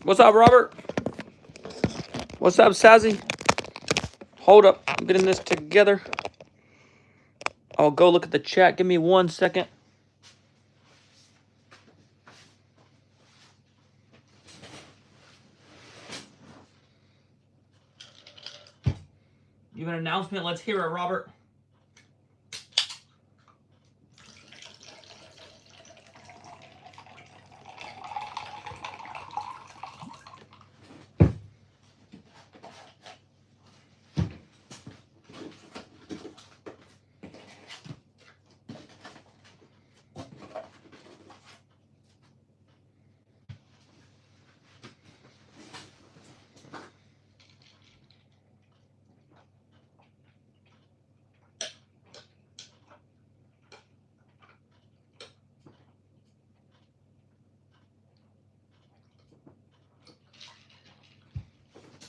What's up, Robert? What's up, Sazzy? Hold up. I'm getting this together. I'll go look at the chat. Give me 1 second. You have an announcement? Let's hear it, Robert.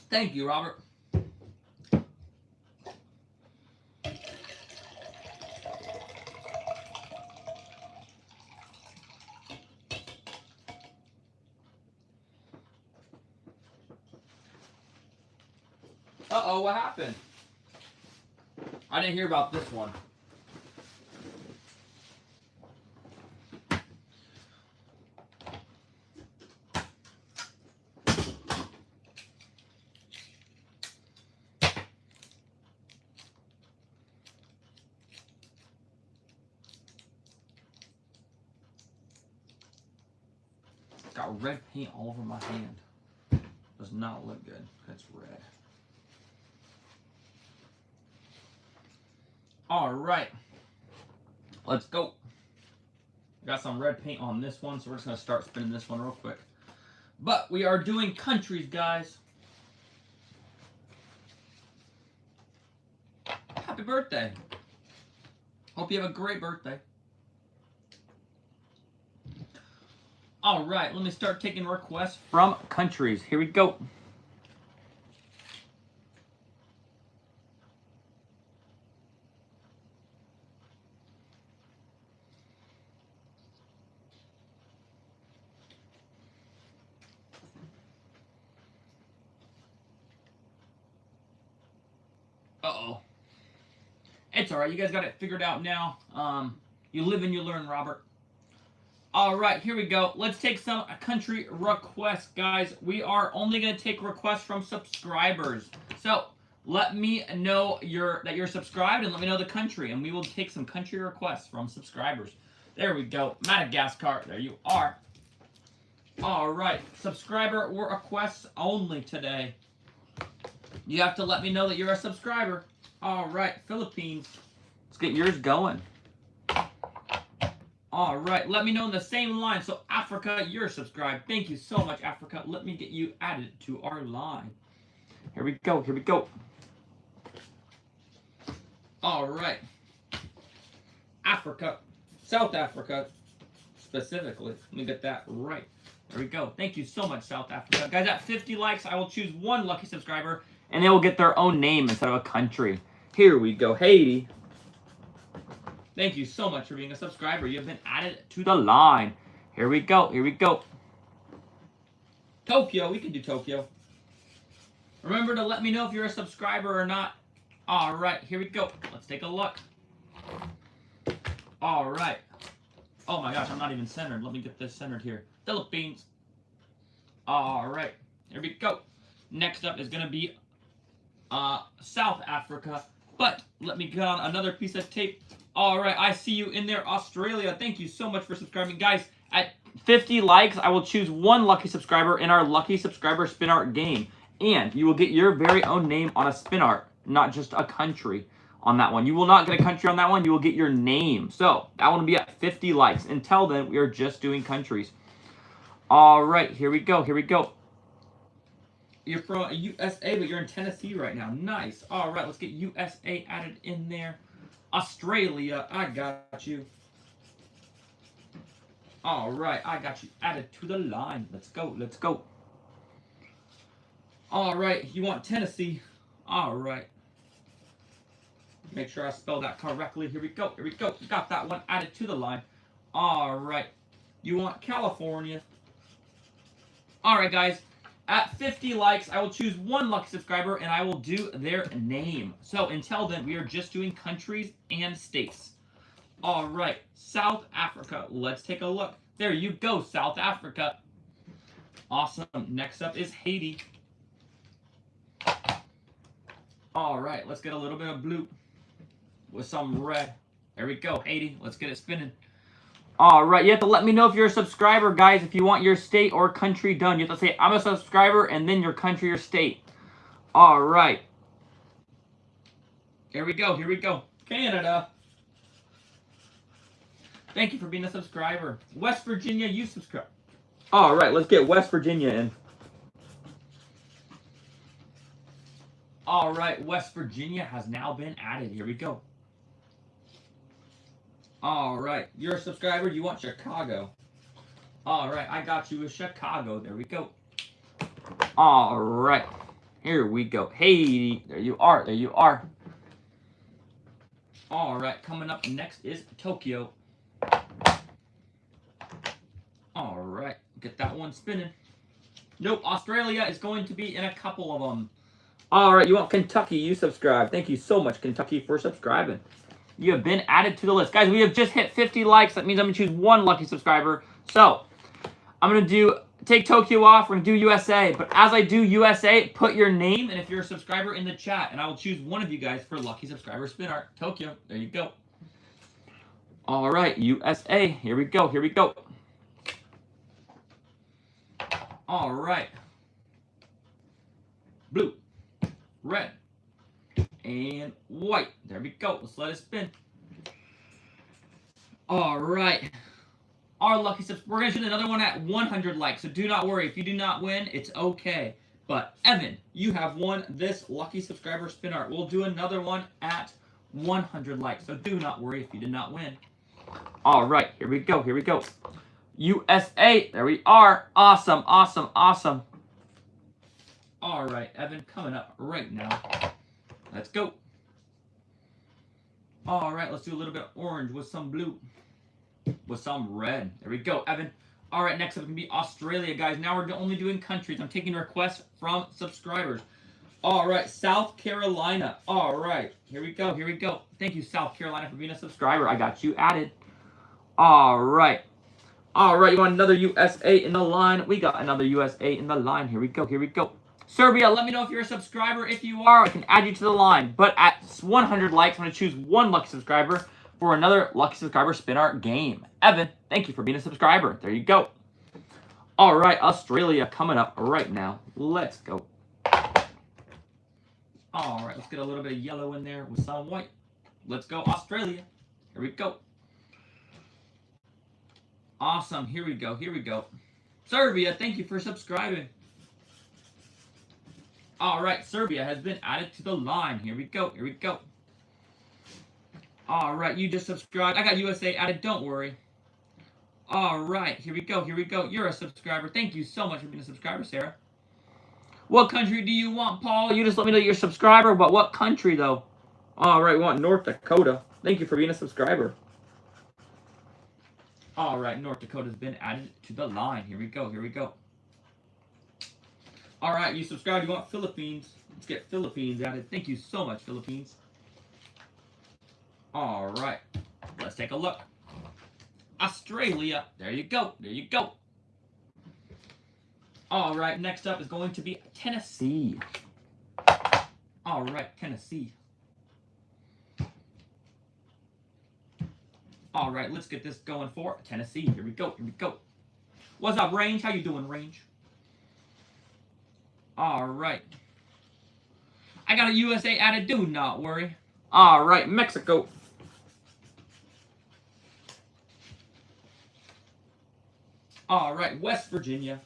Thank you, Robert. Uh-oh, what happened? I didn't hear about this one. Got red paint all over my hand. Does not look good. That's red. All right. Let's go. Got some red paint on this one, so we're just going to start spinning this one real quick. But we are doing countries, guys. Happy birthday. Hope you have a great birthday. All right, let me start taking requests from countries. Here we go. Uh-oh. It's all right. You guys got it figured out now. You live and you learn, Robert. All right, here we go. Let's take some country requests, guys. We are only going to take requests from subscribers. So let me know that you're subscribed, and let me know the country, and we will take some country requests from subscribers. There we go. Madagascar. There you are. All right. Subscriber requests only today. You have to let me know that you're a subscriber. All right. Philippines. Let's get yours going. All right, let me know in the same line. So, Africa, you're subscribed. Thank you so much, Africa. Let me get you added to our line. Here we go. Here we go. All right. Africa. South Africa, specifically. Let me get that right. There we go. Thank you so much, South Africa. Guys, at 50 likes, I will choose one lucky subscriber, and they will get their own name instead of a country. Here we go. Haiti. Thank you so much for being a subscriber. You have been added to the line. Here we go. Here we go. Tokyo. We can do Tokyo. Remember to let me know if you're a subscriber or not. All right. Here we go. Let's take a look. All right. Oh my gosh. I'm not even centered. Let me get this centered here. Philippines. All right. Here we go. Next up is going to be South Africa. But let me get on another piece of tape. All right, I see you in there, Australia. Thank you so much for subscribing. Guys, at 50 likes, I will choose one lucky subscriber in our lucky subscriber spin art game. And you will get your very own name on a spin art, not just a country on that one. You will not get a country on that one. You will get your name. So that one will be at 50 likes. Until then, we are just doing countries. All right, here we go. Here we go. You're from USA, but you're in Tennessee right now. Nice. All right, let's get USA added in there. Australia, I got you. All right, I got you added to the line. Let's go, let's go. All right, you want Tennessee. All right. Make sure I spell that correctly. Here we go, here we go. Got that one added to the line. All right. You want California. All right, guys. At 50 likes, I will choose one lucky subscriber, and I will do their name. So until then, we are just doing countries and states. All right, South Africa. Let's take a look. There you go, South Africa. Awesome. Next up is Haiti. All right, let's get a little bit of blue with some red. There we go, Haiti. Let's get it spinning. All right, you have to let me know if you're a subscriber, guys, if you want your state or country done. You have to say, I'm a subscriber, and then your country or state. All right. Here we go, here we go. Canada. Thank you for being a subscriber. West Virginia, you subscribe. All right, let's get West Virginia in. All right, West Virginia has now been added. Here we go. All right, you're a subscriber. You want Chicago. All right, I got you with Chicago. There we go. All right, here we go. Haiti, there you are. There you are. All right, coming up next is Tokyo. All right, get that one spinning. Nope, Australia is going to be in a couple of them. All right, you want Kentucky, you subscribe. Thank you so much, Kentucky, for subscribing. You have been added to the list. Guys, we have just hit 50 likes. That means I'm going to choose one lucky subscriber. So, I'm going to take Tokyo off. We're going to do USA. But as I do USA, put your name and if you're a subscriber in the chat. And I will choose one of you guys for lucky subscriber spin art. Tokyo, there you go. All right, USA. Here we go, here we go. All right. Blue, red, and white. There we go. Let's let it spin. All right. Our lucky subscriber. We're going to do another one at 100 likes. So do not worry. If you do not win, it's okay. But Evan, you have won this lucky subscriber spin art. We'll do another one at 100 likes. So do not worry if you did not win. All right. Here we go. Here we go. USA. There we are. Awesome. Awesome. Awesome. All right, Evan, coming up right now. Let's go. All right, let's do a little bit of orange with some blue, with some red. There we go, Evan. All right, next up is going to be Australia, guys. Now we're only doing countries. I'm taking requests from subscribers. All right, South Carolina. All right, here we go, here we go. Thank you, South Carolina, for being a subscriber. I got you added. All right. All right, you want another USA in the line? We got another USA in the line. Here we go, here we go. Serbia, let me know if you're a subscriber. If you are, I can add you to the line. But at 100 likes, I'm going to choose one lucky subscriber for another lucky subscriber spin art game. Evan, thank you for being a subscriber. There you go. All right, Australia coming up right now. Let's go. All right, let's get a little bit of yellow in there with some white. Let's go, Australia. Here we go. Awesome. Here we go. Here we go. Serbia, thank you for subscribing. All right, Serbia has been added to the line. Here we go. Here we go. All right, you just subscribed. I got USA added. Don't worry. All right, here we go. Here we go. You're a subscriber. Thank you so much for being a subscriber, Sarah. What country do you want, Paul? You just let me know you're a subscriber, but what country, though? All right, we want North Dakota. Thank you for being a subscriber. All right, North Dakota's been added to the line. Here we go. Here we go. All right, you subscribed. You want Philippines. Let's get Philippines added. Thank you so much, Philippines. All right, let's take a look. Australia. There you go. There you go. All right, next up is going to be Tennessee. All right, Tennessee. All right, let's get this going for Tennessee. Here we go. Here we go. What's up, Range? How you doing, Range? All right. I got a USA added. Do not worry. All right, Mexico. All right, West Virginia.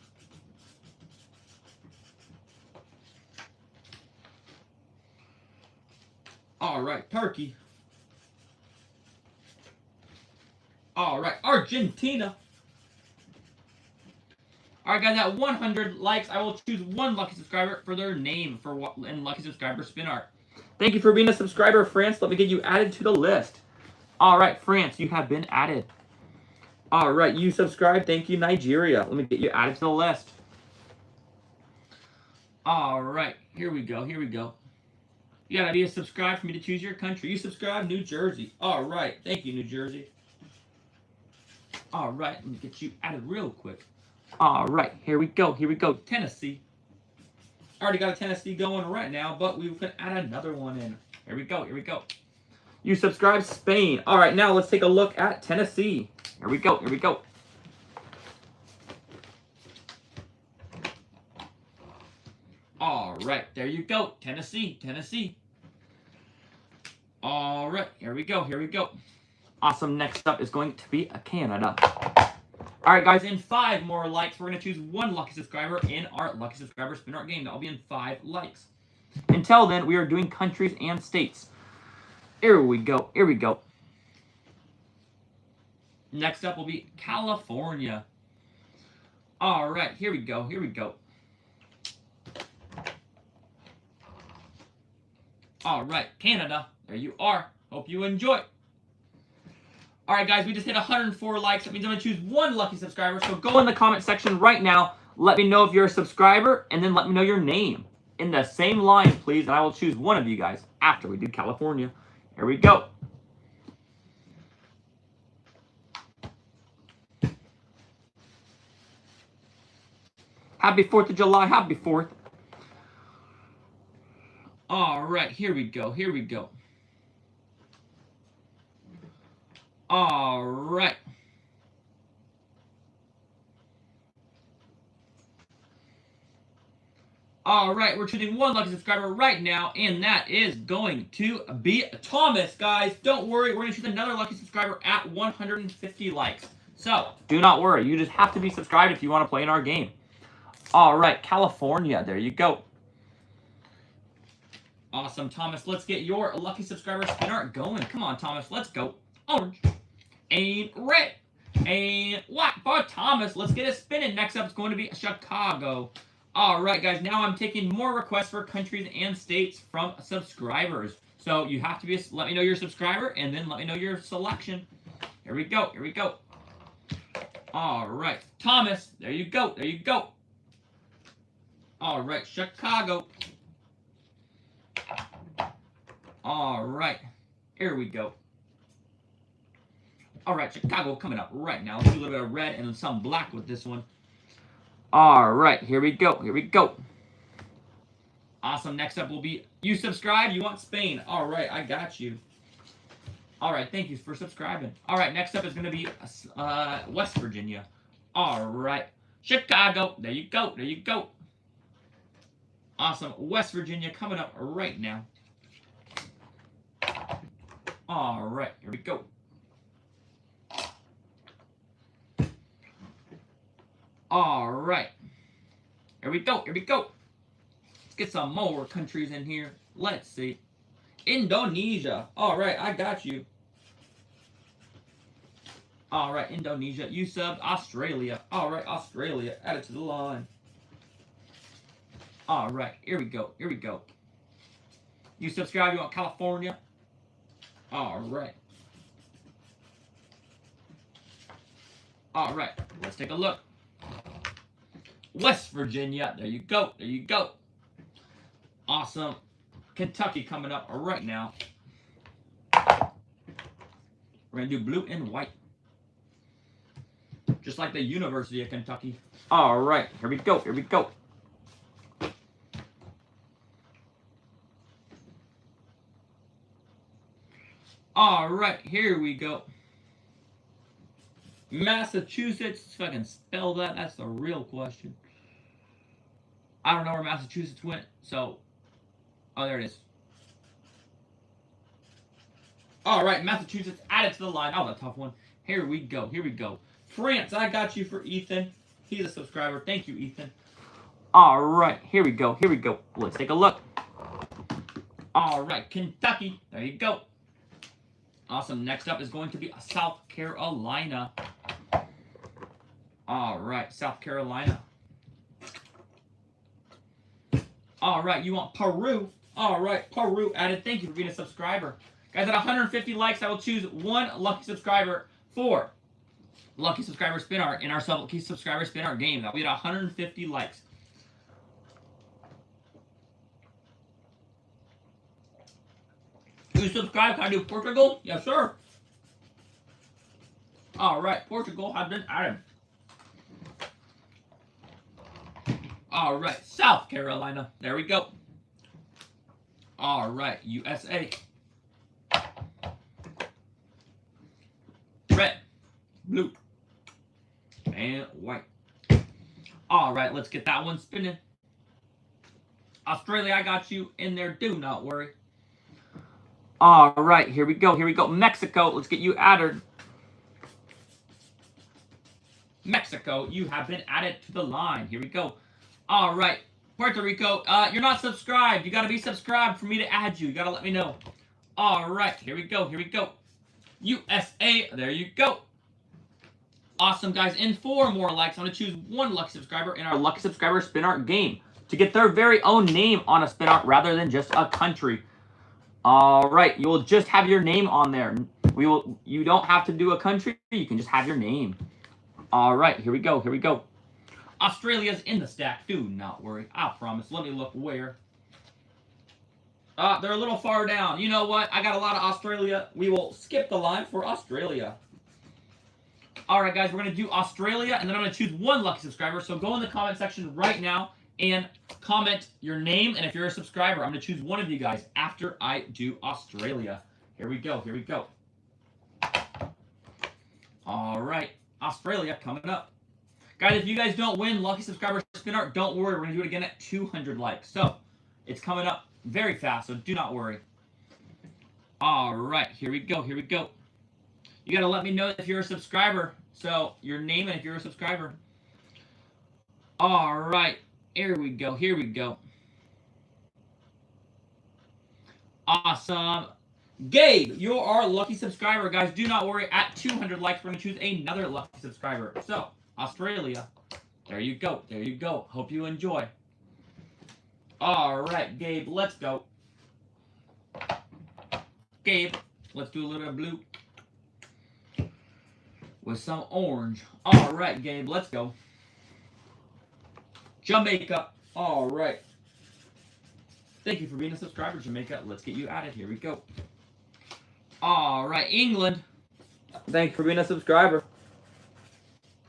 All right, Turkey. All right, Argentina. All right, guys, at 100 likes, I will choose one lucky subscriber for their name for what in lucky subscriber spin art. Thank you for being a subscriber, France. Let me get you added to the list. All right, France, you have been added. All right, you subscribed. Thank you, Nigeria. Let me get you added to the list. All right, here we go. Here we go. You gotta be a subscribe for me to choose your country. You subscribe, New Jersey. All right, thank you, New Jersey. All right, let me get you added real quick. All right, here we go. Here we go. Tennessee. Already got a Tennessee going right now, but we can add another one in. Here we go. Here we go. You subscribe, Spain. All right, now let's take a look at Tennessee. Here we go. Here we go. All right, there you go. Tennessee. Tennessee. All right, here we go. Here we go. Awesome. Next up is going to be Canada. All right, guys, in 5 more likes, we're going to choose 1 lucky subscriber in our lucky subscriber spin art game. That will be in 5 likes. Until then, we are doing countries and states. Here we go. Here we go. Next up will be California. All right, here we go. Here we go. All right, Canada. There you are. Hope you enjoy. All right, guys, we just hit 104 likes. That means I'm going to choose 1 lucky subscriber. So go in the comment section right now. Let me know if you're a subscriber, and then let me know your name. In the same line, please, and I will choose one of you guys after we do California. Here we go. Happy 4th of July. Happy 4th. All right, here we go. Here we go. All right. All right, we're choosing 1 lucky subscriber right now, and that is going to be Thomas, guys. Don't worry, we're going to choose another lucky subscriber at 150 likes. So, do not worry. You just have to be subscribed if you want to play in our game. All right, California. There you go. Awesome, Thomas. Let's get your lucky subscriber spin art going. Come on, Thomas. Let's go. Orange. And red. And white for Thomas. Let's get it spinning. Next up is going to be Chicago. All right, guys. Now I'm taking more requests for countries and states from subscribers. So you have to let me know your subscriber, and then let me know your selection. Here we go. Here we go. All right, Thomas. There you go. There you go. All right, Chicago. All right, here we go. All right, Chicago coming up right now. Let's do a little bit of red and some black with this one. All right, here we go. Here we go. Awesome. Next up will be you subscribe. You want Spain. All right, I got you. All right, thank you for subscribing. All right, next up is going to be West Virginia. All right, Chicago. There you go. There you go. Awesome. West Virginia coming up right now. All right, here we go. All right. Here we go. Here we go. Let's get some more countries in here. Let's see. Indonesia. All right, I got you. All right, Indonesia. You subbed. Australia. All right, Australia. Add it to the line. All right, here we go. Here we go. You subscribe. You want California. All right. All right, let's take a look. West Virginia. There you go. There you go. Awesome. Kentucky coming up right now. We're going to do blue and white. Just like the University of Kentucky. All right, here we go. Here we go. All right, here we go. Massachusetts. If I can spell that, that's the real question. I don't know where Massachusetts went, so... Oh, there it is. All right, Massachusetts added to the line. Oh, that's a tough one. Here we go. Here we go. France, I got you for Ethan. He's a subscriber. Thank you, Ethan. All right, here we go. Here we go. Let's take a look. All right, Kentucky. There you go. Awesome. Next up is going to be South Carolina. All right, South Carolina. All right, you want Peru. All right, Peru added. Thank you for being a subscriber. Guys, at 150 likes, I will choose 1 lucky subscriber for lucky subscriber spin art in our lucky subscriber spin art game. That we had 150 likes. You subscribe? Can I do Portugal? Yes, sir. All right, Portugal has been added. All right, South Carolina. There we go. All right, USA. Red, blue, and white. All right, let's get that one spinning. Australia, I got you in there. Do not worry. All right, here we go. Here we go. Mexico, let's get you added. Mexico, you have been added to the line. Here we go. All right, Puerto Rico, you're not subscribed. You got to be subscribed for me to add you. You got to let me know. All right, here we go. Here we go. USA, there you go. Awesome, guys. In 4 more likes, I'm going to choose 1 lucky subscriber in our lucky subscriber spin art game to get their very own name on a spin art rather than just a country. All right, you will just have your name on there. You don't have to do a country. You can just have your name. All right, here we go. Here we go. Australia's in the stack. Do not worry. I promise. Let me look where. They're a little far down. You know what? I got a lot of Australia. We will skip the line for Australia. All right, guys. We're going to do Australia, and then I'm going to choose 1 lucky subscriber. So go in the comment section right now and comment your name. And if you're a subscriber, I'm going to choose one of you guys after I do Australia. Here we go. Here we go. All right. Australia coming up. Guys, if you guys don't win lucky subscriber spin art, don't worry. We're going to do it again at 200 likes. So it's coming up very fast, so do not worry. All right, here we go. Here we go. You got to let me know if you're a subscriber. So your name and if you're a subscriber. All right, here we go. Here we go. Awesome. Gabe, you're our lucky subscriber, guys. Do not worry. At 200 likes, we're going to choose another lucky subscriber. So, Australia. There you go. There you go. Hope you enjoy. All right, Gabe, let's go. Gabe, let's do a little bit of blue with some orange. All right, Gabe, let's go. Jamaica. All right. Thank you for being a subscriber, Jamaica. Let's get you added. Here we go. All right, England. Thanks for being a subscriber.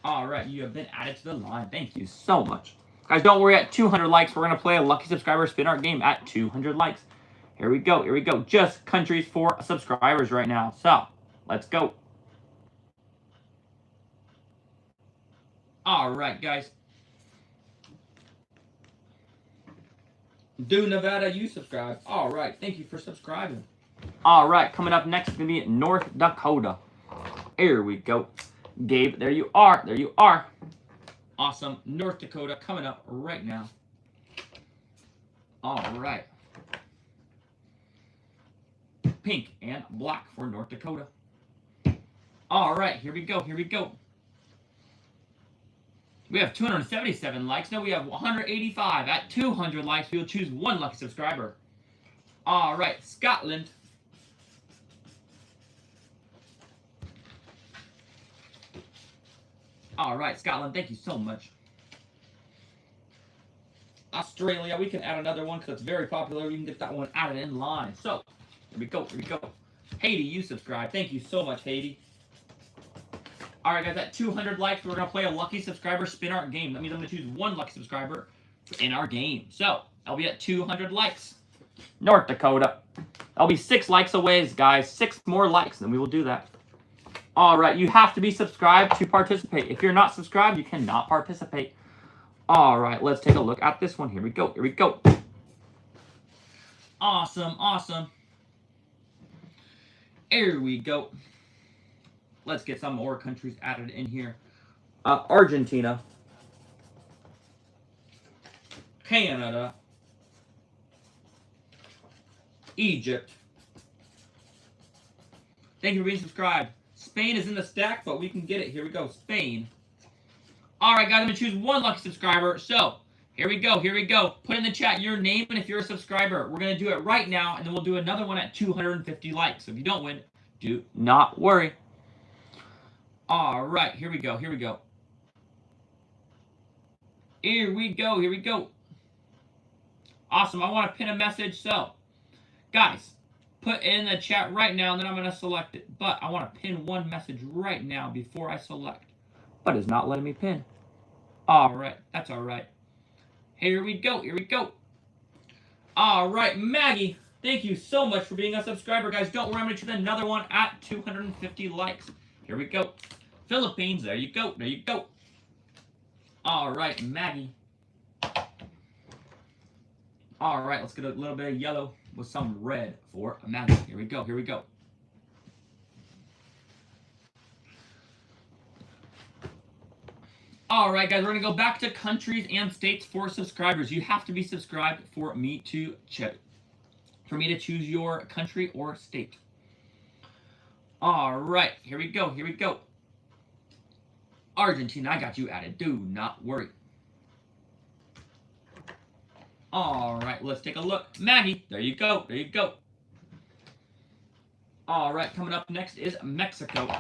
All right, you have been added to the line. Thank you so much. Guys, don't worry. At 200 likes, we're going to play a lucky subscriber spin art game at 200 likes. Here we go. Here we go. Just countries for subscribers right now. So, let's go. All right, guys. Do Nevada, you subscribe. All right, thank you for subscribing. All right, coming up next is going to be North Dakota. Here we go. Gabe, there you are. There you are. Awesome. North Dakota coming up right now. All right. Pink and black for North Dakota. All right, here we go. Here we go. We have 277 likes. No, we have 185. At 200 likes, we will choose 1 lucky subscriber. All right, Scotland. All right, Scotland, thank you so much. Australia, we can add another one because it's very popular. We can get that one added in line. So, here we go, here we go. Haiti, you subscribe. Thank you so much, Haiti. All right, guys, at 200 likes, we're going to play a lucky subscriber spin art game. That means I'm going to choose 1 lucky subscriber in our game. So, I'll be at 200 likes. North Dakota. I'll be 6 likes away, guys. 6 more likes, then we will do that. All right, you have to be subscribed to participate. If you're not subscribed, you cannot participate. All right, let's take a look at this one. Here we go. Here we go. Awesome, awesome. Here we go. Let's get some more countries added in here. Argentina. Canada. Egypt. Thank you for being subscribed. Spain is in the stack, but we can get it. Here we go. Spain. All right, guys, I'm going to choose 1 lucky subscriber. So, here we go. Here we go. Put in the chat your name and if you're a subscriber. We're going to do it right now, and then we'll do another one at 250 likes. So, if you don't win, do not worry. All right, here we go. Here we go. Here we go. Here we go. Awesome. I want to pin a message. So, guys, put it in the chat right now, and then I'm going to select it. But I want to pin one message right now before I select. But it's not letting me pin. All right, that's all right. Here we go, here we go. All right, Maggie, thank you so much for being a subscriber, guys. Don't worry, I'm going to choose another one at 250 likes. Here we go. Philippines, there you go, there you go. All right, Maggie. All right, let's get a little bit of yellow with some red for Maggie. Here we go, here we go. All right, guys, we're going to go back to countries and states for subscribers. You have to be subscribed for me to choose your country or state. All right, here we go, here we go. Argentina, I got you added. Do not worry. All right, let's take a look. Maggie, there you go, there you go. All right, coming up next is Mexico.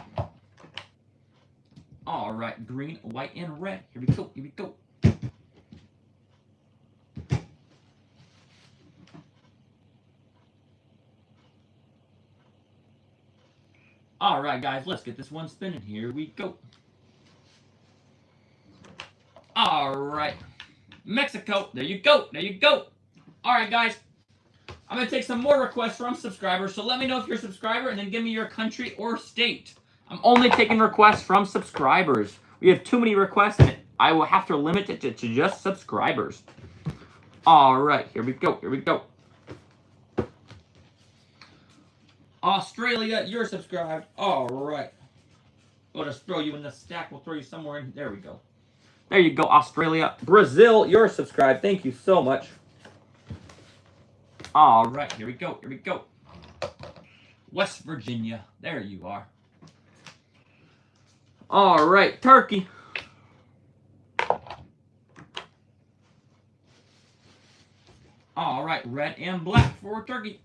All right, green, white, and red. Here we go, here we go. All right, guys, let's get this one spinning. Here we go. All right, Mexico. There you go, there you go. All right, guys, I'm going to take some more requests from subscribers, so let me know if you're a subscriber and then give me your country or state. I'm only taking requests from subscribers. We have too many requests, and I will have to limit it to just subscribers. All right, here we go, here we go. Australia, you're subscribed. All right. We'll just throw you in the stack. We'll throw you somewhere in. There we go. There you go, Australia. Brazil, you're subscribed. Thank you so much. All right, here we go, here we go. West Virginia, there you are. All right, Turkey. All right, red and black for Turkey.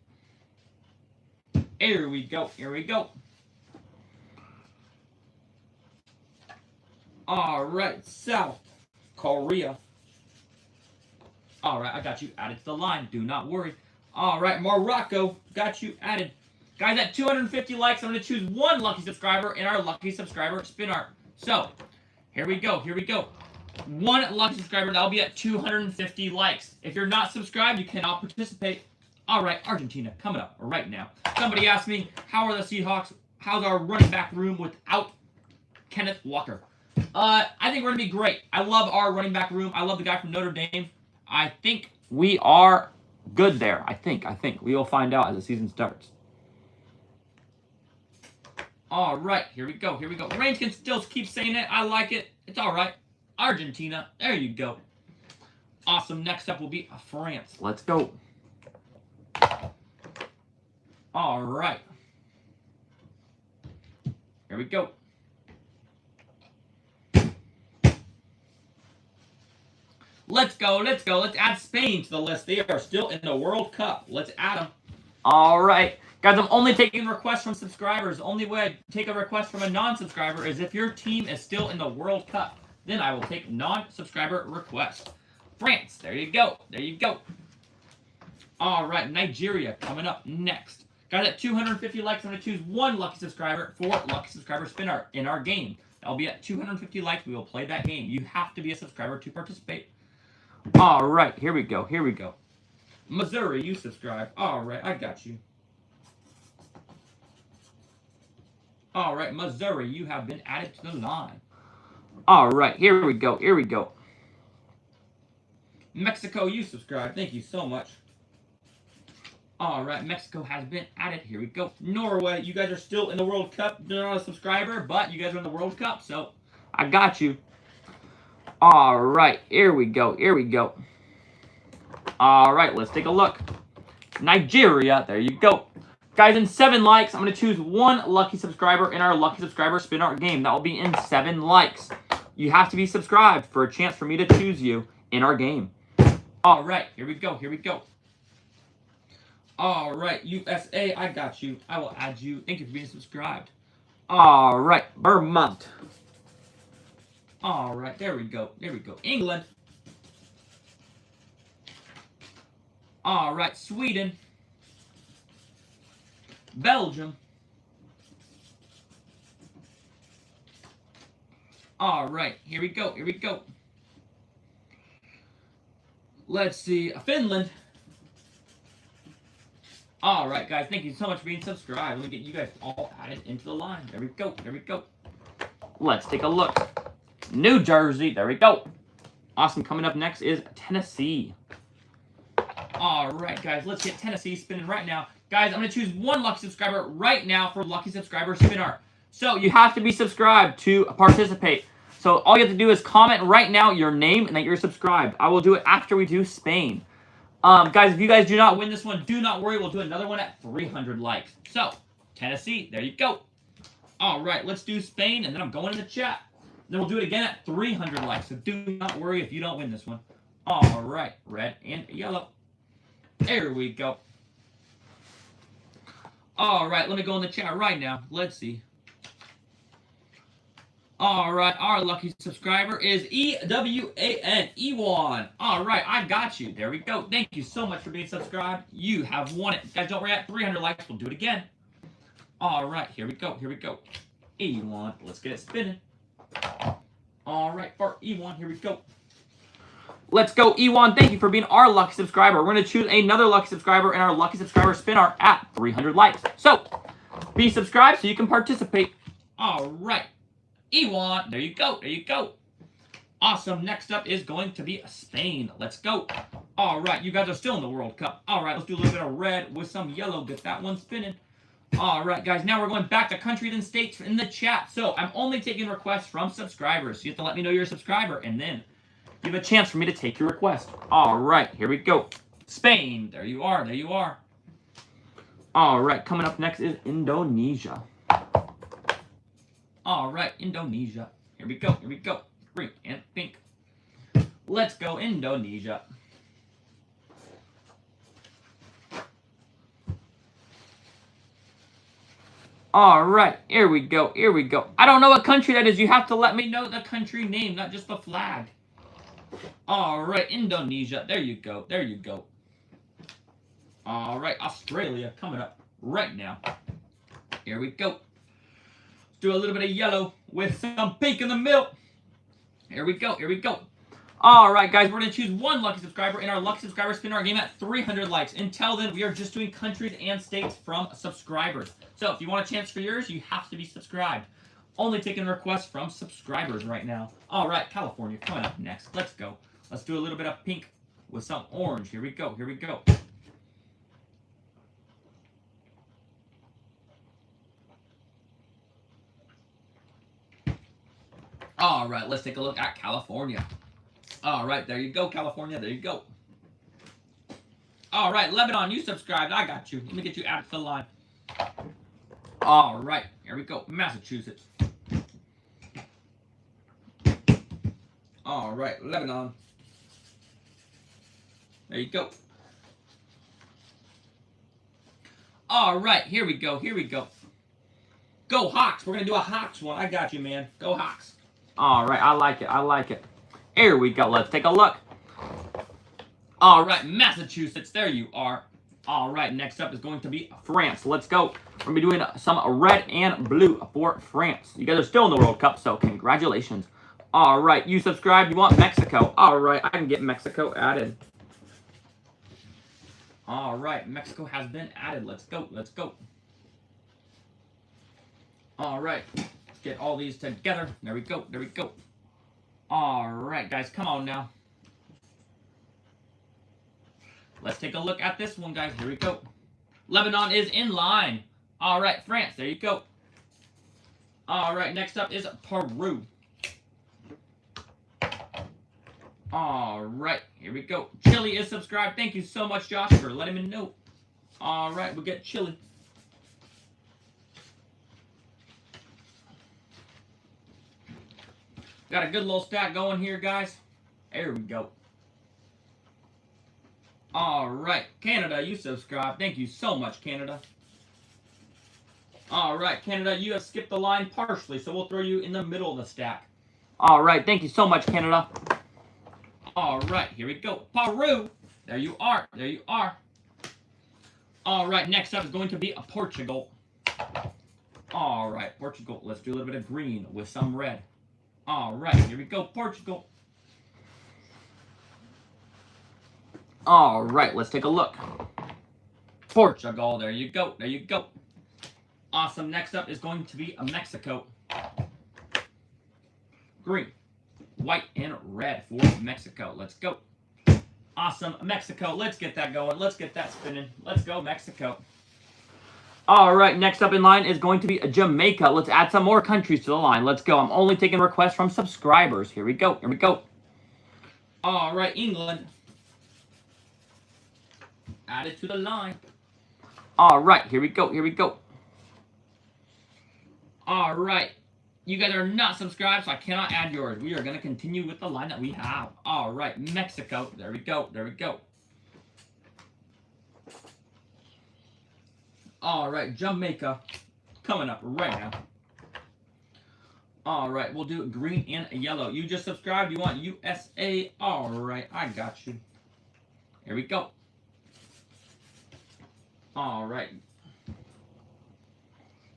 Here we go, here we go. All right, South Korea. All right, I got you added to the line. Do not worry. All right, Morocco, got you added. Guys, at 250 likes, I'm going to choose one lucky subscriber in our lucky subscriber spin art. So, here we go, here we go. One lucky subscriber, that'll be at 250 likes. If you're not subscribed, you cannot participate. All right, Argentina, coming up right now. Somebody asked me, how are the Seahawks? How's our running back room without Kenneth Walker? I think we're going to be great. I love our running back room. I love the guy from Notre Dame. I think we are good there. I think. We will find out as the season starts. All right, here we go, here we go. Range can still keep saying it. I like it. It's all right. Argentina, there you go. Awesome. Next up will be France. Let's go. All right. Here we go. Let's go, let's go. Let's add Spain to the list. They are still in the World Cup. Let's add them. All right. Guys, I'm only taking requests from subscribers. The only way I take a request from a non-subscriber is if your team is still in the World Cup. Then I will take non-subscriber requests. France, there you go. There you go. All right, Nigeria coming up next. Guys, at 250 likes, I'm going to choose one lucky subscriber for lucky subscriber spin art in our game. That'll be at 250 likes. We will play that game. You have to be a subscriber to participate. All right, here we go. Here we go. Missouri, you subscribe. All right, I got you. All right, Missouri, you have been added to the line. All right, here we go. Here we go. Mexico, you subscribe. Thank you so much. All right, Mexico has been added. Here we go. Norway, you guys are still in the World Cup. You're not a subscriber, but you guys are in the World Cup, so I got you. All right, here we go. Here we go. All right, let's take a look. Nigeria, there you go. Guys, in 7 likes, I'm going to choose one lucky subscriber in our lucky subscriber spin art game. That will be in 7 likes. You have to be subscribed for a chance for me to choose you in our game. All right, here we go. Here we go. All right, USA, I got you. I will add you. Thank you for being subscribed. All right, Vermont. All right, there we go. There we go. England. All right, Sweden. Belgium. All right, here we go, here we go. Let's see, Finland. All right, guys, thank you so much for being subscribed. Let me get you guys all added into the line. There we go, there we go. Let's take a look. New Jersey, there we go. Awesome, coming up next is Tennessee. All right, guys, let's get Tennessee spinning right now. Guys, I'm going to choose one lucky subscriber right now for Lucky Subscriber Spin Art. So you have to be subscribed to participate. So all you have to do is comment right now your name and that you're subscribed. I will do it after we do Spain. Guys, if you guys do not win this one, do not worry. We'll do another one at 300 likes. So, Tennessee, there you go. All right, let's do Spain, and then I'm going in the chat. Then we'll do it again at 300 likes. So do not worry if you don't win this one. All right, red and yellow. There we go. All right, let me go in the chat right now. Let's see. All right, our lucky subscriber is EWAN, Ewan. All right, I got you. There we go. Thank you so much for being subscribed. You have won it. Guys, don't worry, at 300 likes, we'll do it again. All right, here we go, here we go. Ewan, let's get it spinning. All right, for Ewan, here we go. Let's go, Ewan. Thank you for being our lucky subscriber. We're going to choose another lucky subscriber in our lucky subscriber spin art at 300 likes. So, be subscribed so you can participate. All right. Ewan, there you go, there you go. Awesome, next up is going to be Spain. Let's go. All right, you guys are still in the World Cup. All right, let's do a little bit of red with some yellow. Get that one spinning. All right, guys, now we're going back to countries and states in the chat. So I'm only taking requests from subscribers. So you have to let me know you're a subscriber, and then you have a chance for me to take your request. All right, here we go. Spain, there you are, there you are. All right, coming up next is Indonesia. All right, Indonesia. Here we go, here we go. Green and pink. Let's go, Indonesia. All right, here we go, here we go. I don't know what country that is. You have to let me know the country name, not just the flag. All right, Indonesia. There you go, there you go. All right, Australia coming up right now. Here we go. Do a little bit of yellow with some pink in the middle. Here we go, here we go. All right, guys, we're going to choose one lucky subscriber in our lucky subscriber spin our game at 300 likes. Until then, we are just doing countries and states from subscribers. So if you want a chance for yours, you have to be subscribed. Only taking requests from subscribers right now. All right, California coming up next. Let's go. Let's do a little bit of pink with some orange. Here we go, here we go. All right, let's take a look at California. All right, there you go, California. There you go. All right, Lebanon, you subscribed. I got you. Let me get you added to the line. All right, here we go. Massachusetts. All right, Lebanon. There you go. All right, here we go. Here we go. Go Hawks. We're going to do a Hawks one. I got you, man. Go Hawks. All right, I like it. I like it. Here we go. Let's take a look. All right, Massachusetts. There you are. All right, next up is going to be France. Let's go. We're going to be doing some red and blue for France. You guys are still in the World Cup, so congratulations. All right, you subscribed. You want Mexico. All right, I can get Mexico added. All right, Mexico has been added. Let's go. Let's go. All right. Get all these together. There we go. There we go. All right, guys. Come on now. Let's take a look at this one, guys. Here we go. Lebanon is in line. All right, France. There you go. All right, next up is Peru. All right, here we go. Chile is subscribed. Thank you so much, Josh, for letting me know. All right, we'll get Chile. Got a good little stack going here, guys. There we go. All right, Canada, you subscribed. Thank you so much, Canada. All right, Canada, you have skipped the line partially, so we'll throw you in the middle of the stack. All right, thank you so much, Canada. All right, here we go. Peru, there you are. There you are. All right, next up is going to be a Portugal. All right, Portugal. Let's do a little bit of green with some red. All right, here we go, Portugal. All right, let's take a look. Portugal, there you go, there you go. Awesome, next up is going to be a Mexico. Green, white, and red for Mexico. Let's go. Awesome, Mexico, let's get that going. Let's get that spinning. Let's go, Mexico. All right, next up in line is going to be Jamaica. Let's add some more countries to the line. Let's go. I'm only taking requests from subscribers. Here we go, here we go. All right, England. Add it to the line. All right, here we go, here we go. All right. You guys are not subscribed, so I cannot add yours. We are going to continue with the line that we have. All right, Mexico. There we go, there we go. All right, Jamaica. Coming up right now. All right, we'll do green and yellow. You just subscribed. You want USA. All right, I got you. Here we go. All right.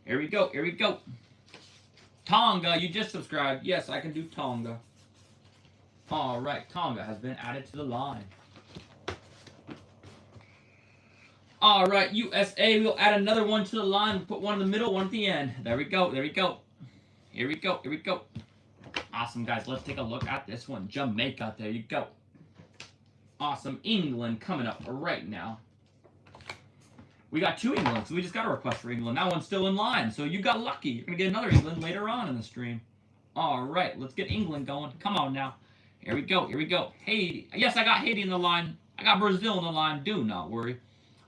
Here we go, here we go. Tonga, you just subscribed. Yes, I can do Tonga. All right, Tonga has been added to the line. All right, USA, we'll add another one to the line. Put one in the middle, one at the end. There we go, there we go. Here we go, here we go. Awesome, guys. Let's take a look at this one. Jamaica, there you go. Awesome, England coming up right now. We got 2 England, so we just got a request for England. That one's still in line, so you got lucky. You're going to get another England later on in the stream. All right, let's get England going. Come on now. Here we go, here we go. Haiti. Yes, I got Haiti in the line. I got Brazil in the line. Do not worry.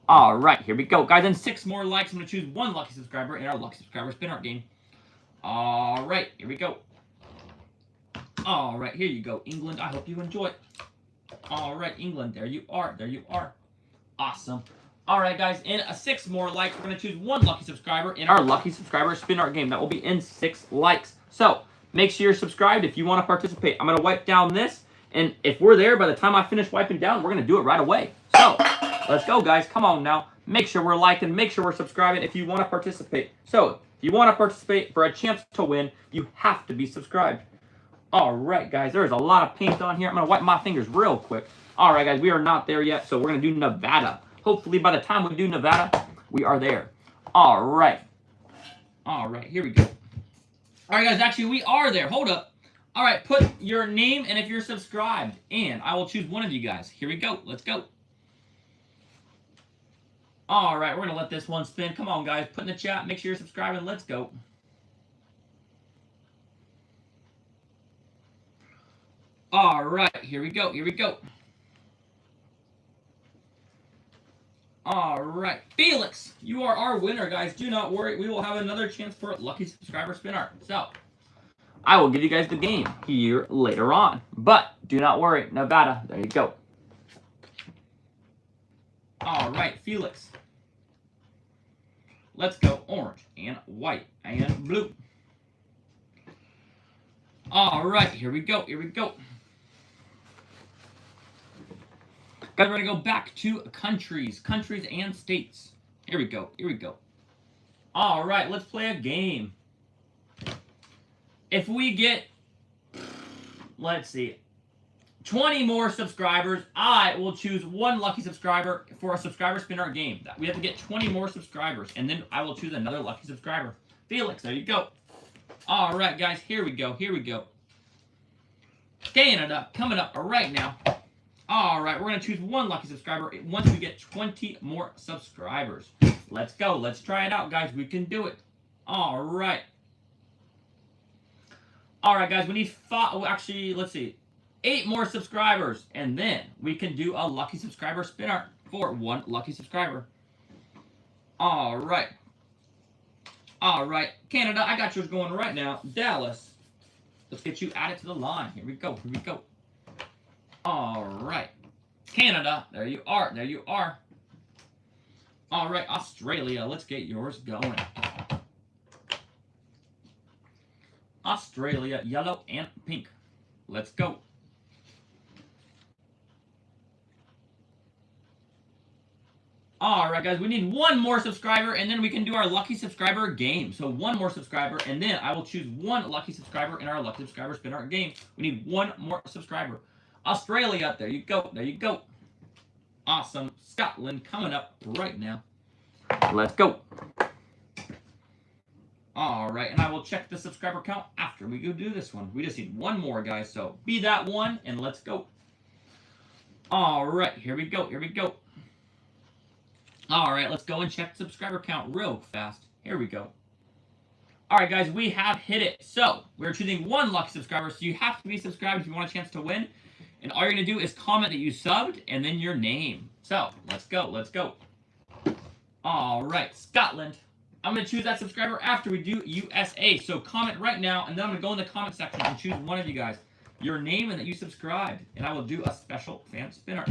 All right, here we go. Guys, in 6 more likes, I'm going to choose 1 lucky subscriber in our lucky subscriber spin art game. All right, here we go. All right, here you go, England. I hope you enjoy it. All right, England. There you are. There you are. Awesome. All right, guys, in 6 more likes, we're going to choose 1 lucky subscriber in our lucky subscriber spin art game. That will be in 6 likes. So make sure you're subscribed if you want to participate. I'm going to wipe down this, and if we're there by the time I finish wiping down, we're going to do it right away. So let's go, guys. Come on now. Make sure we're liking, make sure we're subscribing if you want to participate. So if you want to participate for a chance to win, you have to be subscribed. All right, guys, there's a lot of paint on here. I'm going to wipe my fingers real quick. All right, guys, we are not there yet, so we're going to do Nevada. Hopefully, by the time we do Nevada, we are there. All right. All right, here we go. All right, guys, actually, we are there. Hold up. All right, put your name and if you're subscribed, and I will choose one of you guys. Here we go. Let's go. All right, we're going to let this one spin. Come on, guys. Put in the chat. Make sure you're subscribing. Let's go. All right, here we go. Here we go. All right, Felix, you are our winner, guys. Do not worry. We will have another chance for lucky subscriber spin art. So I will give you guys the game here later on. But do not worry. Nevada, there you go. All right, Felix. Let's go orange and white and blue. All right, here we go. Here we go. Guys, we're going to go back to countries and states. Here we go. Here we go. All right, let's play a game. If we get, let's see, 20 more subscribers, I will choose 1 lucky subscriber for a subscriber spin art game. We have to get 20 more subscribers, and then I will choose another lucky subscriber. Felix, there you go. All right, guys, here we go. Here we go. Canada coming up right now. All right, we're going to choose 1 lucky subscriber once we get 20 more subscribers. Let's go. Let's try it out, guys. We can do it. All right. All right, guys. We need 5. Well, actually, let's see. 8 more subscribers, and then we can do a lucky subscriber spin art for 1 lucky subscriber. All right. All right. Canada, I got yours going right now. Dallas, let's get you added to the line. Here we go. Here we go. All right. Canada, there you are. There you are. All right, Australia, let's get yours going. Australia, yellow and pink. Let's go. Alright, guys, we need one more subscriber, and then we can do our lucky subscriber game. So one more subscriber, and then I will choose one lucky subscriber in our lucky subscriber spin art game. We need one more subscriber. Australia, there you go, there you go. Awesome. Scotland coming up right now. Let's go. Alright, and I will check the subscriber count after we go do this one. We just need one more, guys, so be that one, and let's go. Alright, here we go, here we go. Alright, let's go and check the subscriber count real fast. Here we go. Alright, guys, we have hit it. So, we're choosing one lucky subscriber, so you have to be subscribed if you want a chance to win. And all you're going to do is comment that you subbed, and then your name. So, let's go, let's go. Alright, Scotland. I'm going to choose that subscriber after we do USA. So comment right now, and then I'm going to go in the comment section and choose one of you guys. Your name and that you subscribed. And I will do a special fan spinner.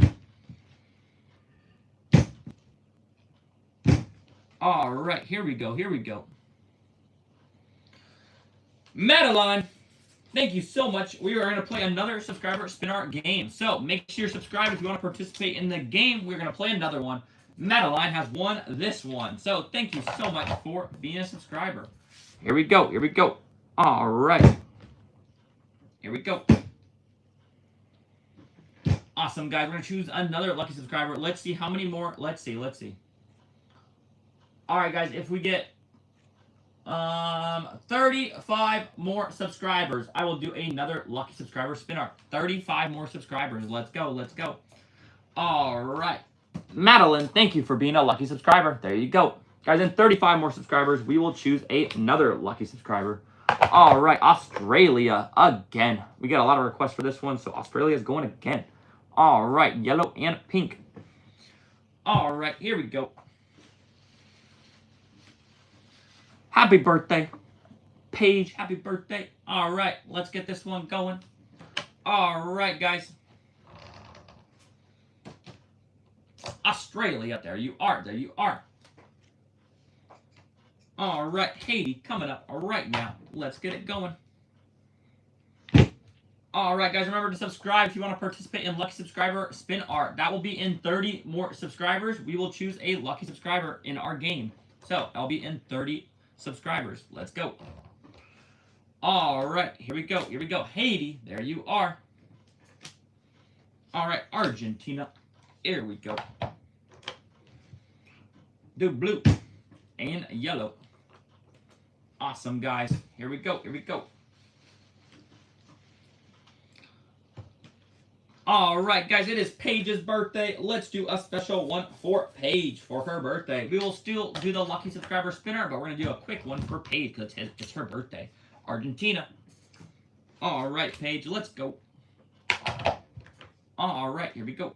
Alright, here we go, here we go. Madeline, thank you so much. We are going to play another subscriber spin art game. So make sure you're subscribed if you want to participate in the game. We're going to play another one. Madeline has won this one. So thank you so much for being a subscriber. Here we go. Here we go. All right. Here we go. Awesome, guys. We're going to choose another lucky subscriber. Let's see how many more. Let's see. Let's see. All right, guys. If we get 35 more subscribers, I will do another lucky subscriber spin art. 35 more subscribers. Let's go. Let's go. All right. Madeline, thank you for being a lucky subscriber. There you go. Guys, in 35 more subscribers, we will choose another lucky subscriber. All right, Australia again. We got a lot of requests for this one, so Australia is going again. All right, yellow and pink. All right, here we go. Happy birthday, Paige. Happy birthday. All right, let's get this one going. All right, guys. Australia, there you are, there you are. All right, Haiti coming up right now. Let's get it going. All right, guys, remember to subscribe if you want to participate in Lucky Subscriber Spin Art. That will be in 30 more subscribers. We will choose a lucky subscriber in our game. So, I'll be in 30 subscribers. Let's go. All right, here we go, here we go. Haiti, there you are. All right, Argentina. Here we go. Do blue and yellow. Awesome, guys. Here we go. Here we go. All right, guys. It is Paige's birthday. Let's do a special one for Paige for her birthday. We will still do the lucky subscriber spinner, but we're going to do a quick one for Paige because it's her birthday. Argentina. All right, Paige. Let's go. All right. Here we go.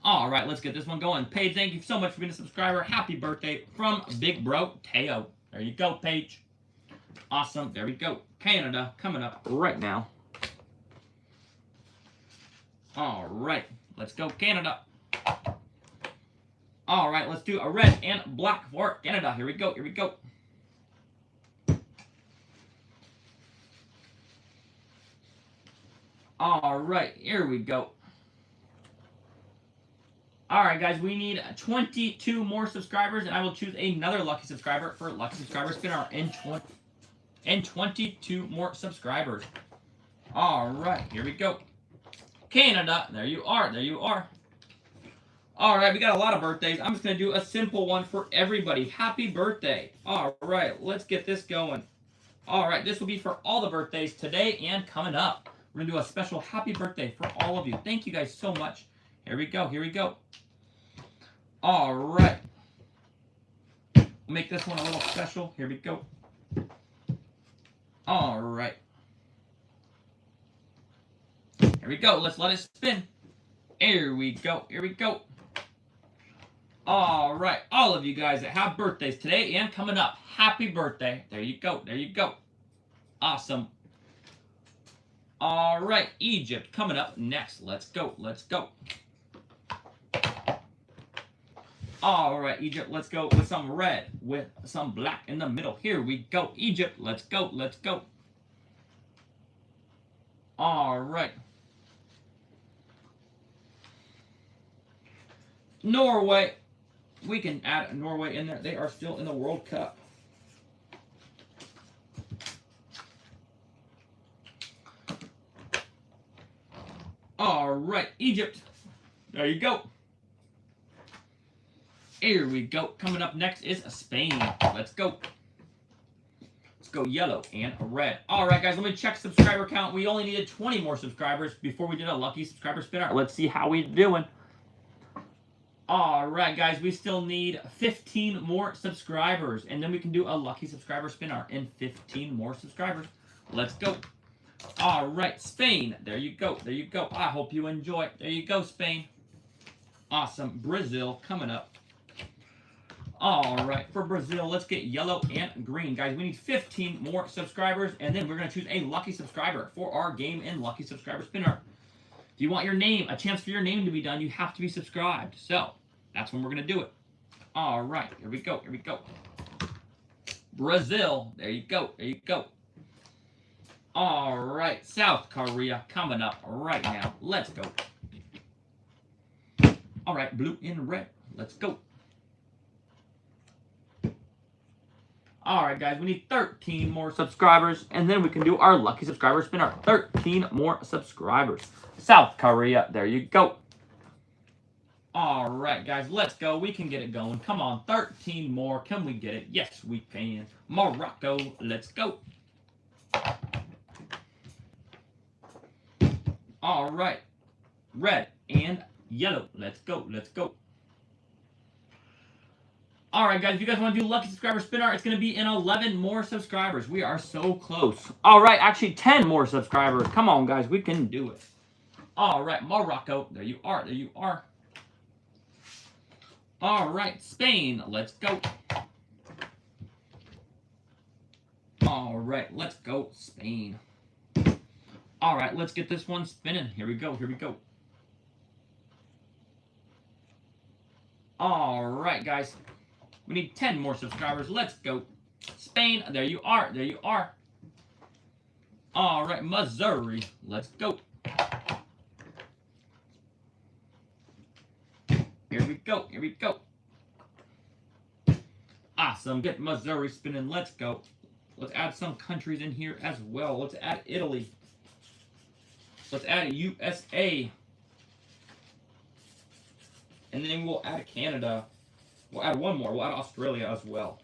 All right, let's get this one going. Paige, thank you so much for being a subscriber. Happy birthday from Big Bro Teo. There you go, Paige. Awesome. There we go. Canada coming up right now. All right, let's go, Canada. All right, let's do a red and black for Canada. Here we go. Here we go. All right, here we go. All right, guys, we need 22 more subscribers, and I will choose another lucky subscriber for Lucky Subscriber Spinner and 22 more subscribers. All right, here we go. Canada, there you are, there you are. All right, we got a lot of birthdays. I'm just going to do a simple one for everybody. Happy birthday. All right, let's get this going. All right, this will be for all the birthdays today and coming up. We're going to do a special happy birthday for all of you. Thank you guys so much. Here we go, here we go. All right. We'll make this one a little special. Here we go. All right. Here we go. Let's let it spin. Here we go, here we go. All right. All of you guys that have birthdays today and coming up, happy birthday. There you go, there you go. Awesome. All right, Egypt coming up next. Let's go, let's go. All right, Egypt, let's go with some red with some black in the middle. Here we go, Egypt. Let's go, let's go. All right. Norway. We can add Norway in there. They are still in the World Cup. All right, Egypt. There you go. Here we go. Coming up next is Spain. Let's go. Let's go yellow and red. All right, guys, let me check subscriber count. We only needed 20 more subscribers before we did a lucky subscriber spinner. Let's see how we doing. All right, guys, we still need 15 more subscribers, and then we can do a lucky subscriber spinner and 15 more subscribers. Let's go. All right, Spain. There you go. There you go. I hope you enjoy. There you go, Spain. Awesome. Brazil coming up. All right, for Brazil, let's get yellow and green. Guys, we need 15 more subscribers, and then we're going to choose a lucky subscriber for our game and lucky subscriber spinner. If you want your name, a chance for your name to be done, you have to be subscribed. So that's when we're going to do it. All right, here we go. Here we go. Brazil. There you go. There you go. All right, South Korea coming up right now. Let's go. All right, blue and red. Let's go. All right, guys, we need 13 more subscribers, and then we can do our lucky subscriber spinner. 13 more subscribers. South Korea, there you go. All right, guys, let's go. We can get it going. Come on, 13 more. Can we get it? Yes, we can. Morocco, let's go. All right, red and yellow. Let's go. Let's go. All right, guys, if you guys want to do lucky subscriber spinner, it's going to be in 11 more subscribers. We are so close. All right, actually 10 more subscribers. Come on, guys, we can do it. All right, Morocco. There you are. There you are. All right, Spain. Let's go. All right, let's go, Spain. All right, let's get this one spinning. Here we go. Here we go. All right, guys. We need 10 more subscribers. Let's go. Spain, there you are. There you are. All right, Missouri. Let's go. Here we go. Here we go. Awesome. Get Missouri spinning. Let's go. Let's add some countries in here as well. Let's add Italy. Let's add USA. And then we'll add Canada. We'll add one more. We'll add Australia as well.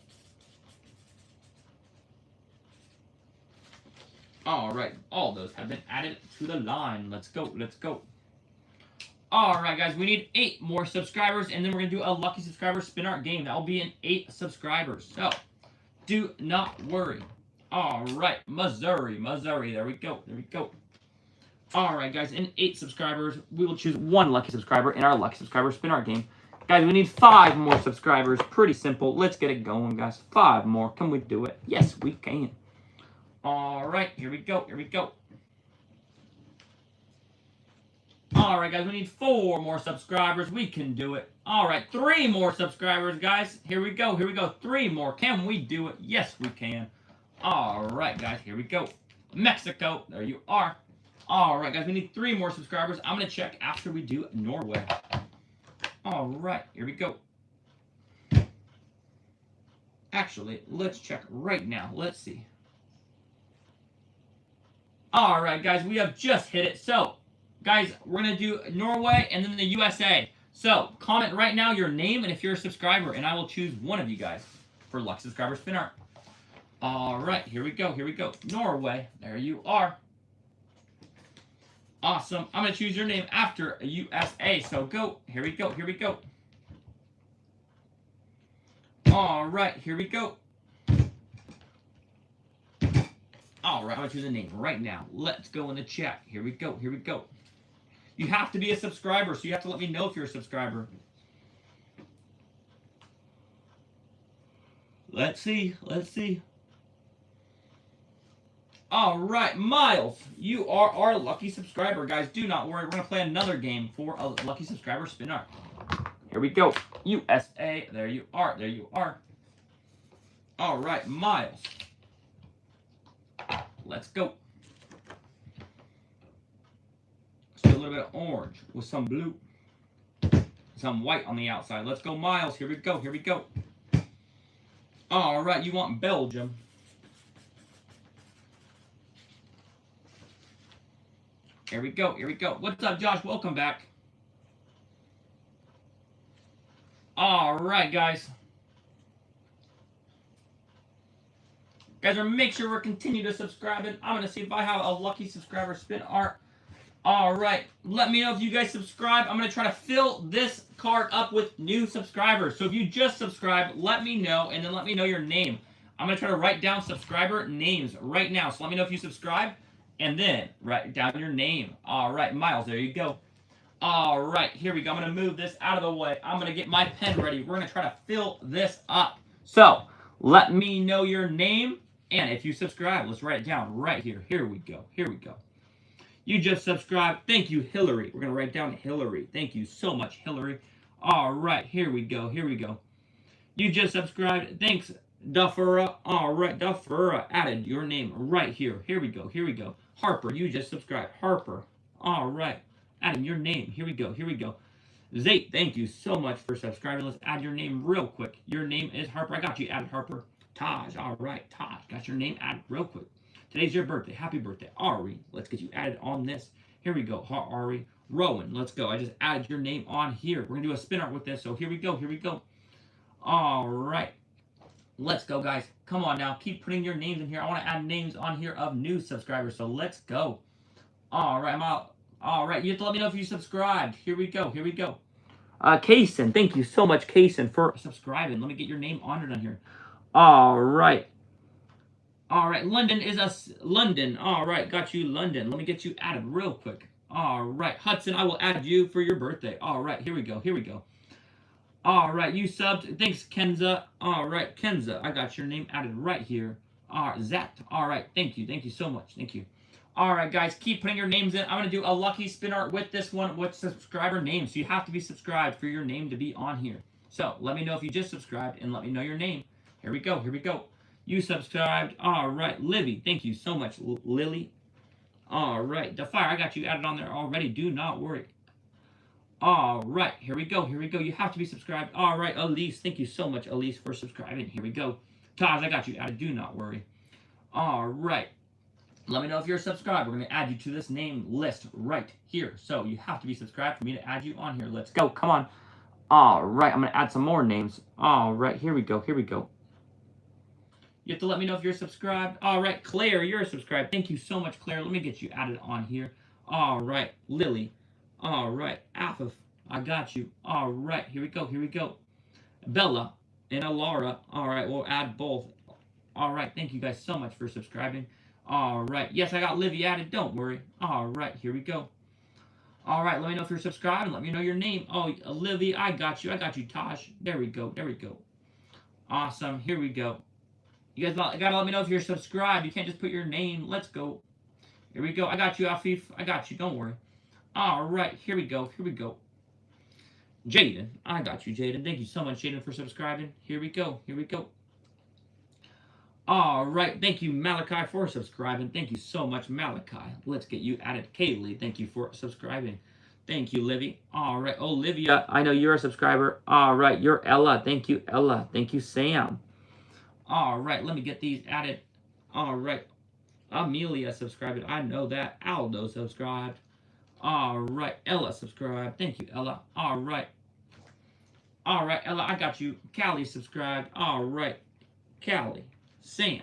All right. All those have been added to the line. Let's go. Let's go. All right, guys. We need 8 more subscribers, and then we're going to do a lucky subscriber spin art game. That will be in 8 subscribers. So, do not worry. All right. Missouri. Missouri. There we go. There we go. All right, guys. In 8 subscribers, we will choose 1 lucky subscriber in our lucky subscriber spin art game. Guys, we need 5 more subscribers. Pretty simple. Let's get it going, guys. 5 more. Can we do it? Yes, we can. All right. Here we go. Here we go. All right, guys. We need 4 more subscribers. We can do it. All right. 3 more subscribers, guys. Here we go. Here we go. 3 more. Can we do it? Yes, we can. All right, guys. Here we go. Mexico. There you are. All right, guys. We need 3 more subscribers. I'm going to check after we do Norway. All right, here we go. Actually, let's check right now. Let's see. All right, guys, we have just hit it. So, guys, we're going to do Norway and then the USA. So, comment right now your name and if you're a subscriber, and I will choose one of you guys for lucky subscriber spin art. All right, here we go. Here we go. Norway, there you are. Awesome. I'm going to choose your name after USA. So go. Here we go. Here we go. All right. Here we go. All right. I'm going to choose a name right now. Let's go in the chat. Here we go. Here we go. You have to be a subscriber, so you have to let me know if you're a subscriber. Let's see. Let's see. All right, Miles, you are our lucky subscriber. Guys, do not worry. We're going to play another game for a lucky subscriber spin art. Here we go. USA, there you are. There you are. All right, Miles. Let's go. Let's do a little bit of orange with some blue. some white on the outside. Let's go, Miles. Here we go. Here we go. All right, you want Belgium. Here we go. Here we go. What's up, Josh? Welcome back. All right, guys. Guys, make sure we're continue to subscribe. And I'm going to see if I have a lucky subscriber spin art. All right. Let me know if you guys subscribe. I'm going to try to fill this card up with new subscribers. So if you just subscribe, let me know. And then let me know your name. I'm going to try to write down subscriber names right now. So let me know if you subscribe. And then write down your name. All right, Miles, there you go. All right, here we go. I'm going to move this out of the way. I'm going to get my pen ready. We're going to try to fill this up. So let me know your name. And if you subscribe, let's write it down right here. Here we go. Here we go. You just subscribed. Thank you, Hillary. We're going to write down Hillary. Thank you so much, Hillary. All right, here we go. Here we go. You just subscribed. Thanks, Duffera. All right, Duffera added your name right here. Here we go. Here we go. Harper, you just subscribed. Harper. All right. Adding your name. Here we go. Here we go. Zate, thank you so much for subscribing. Let's add your name real quick. Your name is Harper. I got you added, Harper. Taj. All right. Taj. Got your name added real quick. Today's your birthday. Happy birthday. Ari. Let's get you added on this. Here we go. Ari. Rowan. Let's go. I just added your name on here. We're going to do a spin art with this. So here we go. Here we go. All right. Let's go, guys. Come on now. Keep putting your names in here. I want to add names on here of new subscribers. So let's go. All right. I'm out. All right. You have to let me know if you subscribed. Here we go. Here we go. Kaysen. Thank you so much, Kaysen, for subscribing. Let me get your name honored on here. All right. All right. London is a London. All right. Got you, London. Let me get you added real quick. All right. Hudson, I will add you for your birthday. All right. Here we go. Here we go. All right, you subbed. Thanks, Kenza. All right, Kenza, I got your name added right here. Zat. All right, thank you. Thank you so much. Thank you. All right, guys, keep putting your names in. I'm going to do a lucky spin art with this one with subscriber names. So you have to be subscribed for your name to be on here. So let me know if you just subscribed and let me know your name. Here we go. Here we go. You subscribed. All right, Livy. Thank you so much, Lily. All right, Defire, I got you added on there already. Do not worry. All right, here we go. Here we go. You have to be subscribed. All right, Elise. Thank you so much, Elise, for subscribing. Here we go. Taj, I got you added. Do not worry. All right. Let me know if you're subscribed. We're going to add you to this name list right here. So you have to be subscribed for me to add you on here. Let's go. Come on. All right. I'm going to add some more names. All right. Here we go. Here we go. You have to let me know if you're subscribed. All right. Claire, you're subscribed. Thank you so much, Claire. Let me get you added on here. All right. Lily. All right, Afif, I got you. All right, here we go, here we go. Bella and Alara. All right, we'll add both. All right, thank you guys so much for subscribing. All right, yes, I got Livy added. Don't worry. All right, here we go. All right, let me know if you're subscribed and let me know your name. Oh, Livy, I got you. I got you, Tosh. There we go, there we go. Awesome, here we go. You guys got to let me know if you're subscribed. You can't just put your name. Let's go. Here we go. I got you, Afif. I got you. Don't worry. All right, here we go. Here we go. Jaden, I got you, Jaden. Thank you so much, Jaden, for subscribing. Here we go. Here we go. All right, thank you, Malachi, for subscribing. Thank you so much, Malachi. Let's get you added. Kaylee, thank you for subscribing. Thank you, Livy. All right, Olivia, I know you're a subscriber. All right, you're Ella. Thank you, Ella. Thank you, Sam. All right, let me get these added. All right, Amelia subscribed. I know that. Aldo subscribed. All right, Ella subscribed. Thank you, Ella. All right. All right, Ella, I got you. Callie subscribed. All right, Callie. Sam.